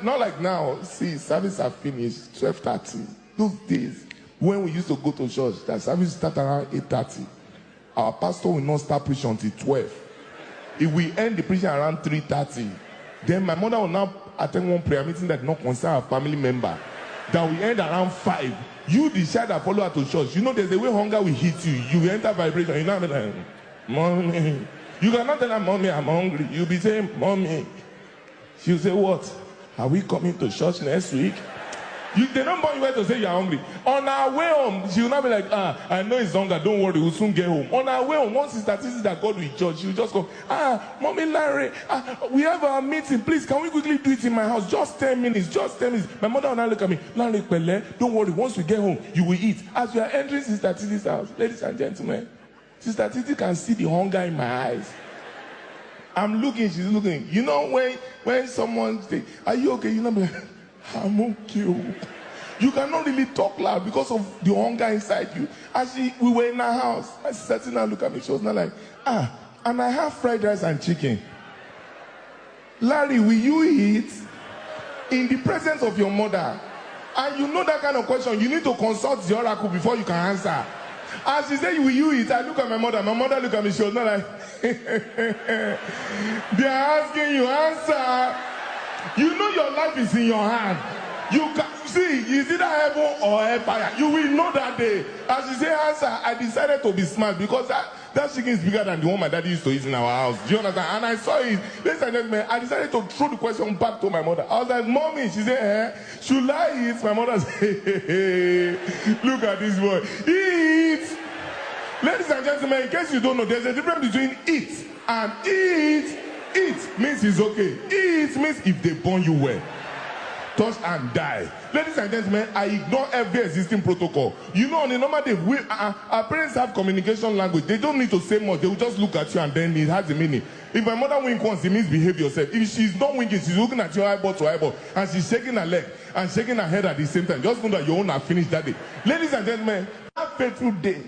Not like now. See, service have finished 12:30. Those days when we used to go to church, that service start around 8:30. Our pastor will not start preaching until 12. If we end the preaching around 3:30, then my mother will now attend one prayer meeting that not concern our family member. That we end around 5. You, the child that follow her to church, you know there's a way hunger will hit you. You will enter vibration. You know what I mean? Mommy. You cannot tell her, Mommy, I'm hungry. You'll be saying, Mommy. She'll say, what? Are we coming to church next week? They don't want you to say you're hungry. On our way home, she will not be like, I know it's hunger, don't worry, we'll soon get home. On our way home, once it's that God will judge, she will just go, Mommy Larry, we have our meeting, please, can we quickly do it in my house? Just 10 minutes, just 10 minutes. My mother will now look at me, Larry, Pele, don't worry, once we get home, you will eat. As we are entering Sister Titi's house, ladies and gentlemen, Sister Titi can see the hunger in my eyes. I'm looking, she's looking. You know when someone say, are you okay? You know, like, I'm okay. You cannot really talk loud because of the hunger inside you. As we were in her house, my sister sitting and look at me. She was not like, and I have fried rice and chicken. Larry, will you eat in the presence of your mother? And you know that kind of question, you need to consult the oracle before you can answer. As she said, will you eat? I look at my mother. My mother look at me. She was not like, they're asking you, answer. You know your life is in your hand. You can see, it's either heaven or hellfire. You will know that day. As she said, answer, I decided to be smart because that chicken is bigger than the one my daddy used to eat in our house. Do you understand? And I saw it. Ladies and gentlemen, I decided to throw the question back to my mother. I was like, Mommy, she said, should I eat? My mother said, hey, look at this boy. Eat. Ladies and gentlemen, in case you don't know, there's a difference between eat and eat. Eat means it's okay. Eat means if they born you well. Touch and die. Ladies and gentlemen, I ignore every existing protocol. You know, on a normal day, our parents have communication language. They don't need to say much. They will just look at you and then it has a meaning. If my mother wink once, it means behave yourself. If she's not winking, she's looking at your eyeball to eyeball and she's shaking her leg and shaking her head at the same time. Just know that your own have finished that day. Ladies and gentlemen, that fateful day,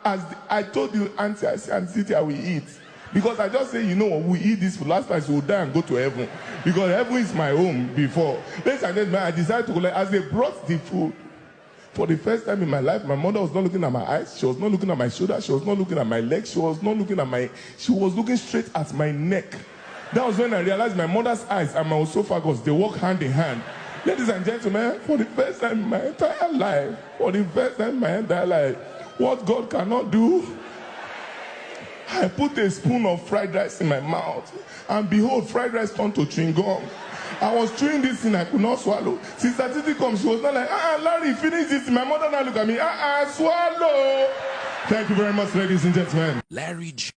as I told you, Auntie, I will eat. Because I just say, you know what, we eat this for last time, so we'll die and go to heaven. Because heaven is my home before. Ladies and gentlemen, I decided to go, as they brought the food, for the first time in my life, my mother was not looking at my eyes, she was not looking at my shoulder, she was not looking at my legs, she was not looking at she was looking straight at my neck. That was when I realized my mother's eyes and my esophagus, they walk hand in hand. Ladies and gentlemen, for the first time in my entire life, what God cannot do, I put a spoon of fried rice in my mouth, and behold, fried rice turned to chewing gum. I was chewing this thing, I could not swallow. Sister Titi comes, she was not like, Larry, finish this. My mother now look at me, swallow. Thank you very much, ladies and gentlemen. Larry G.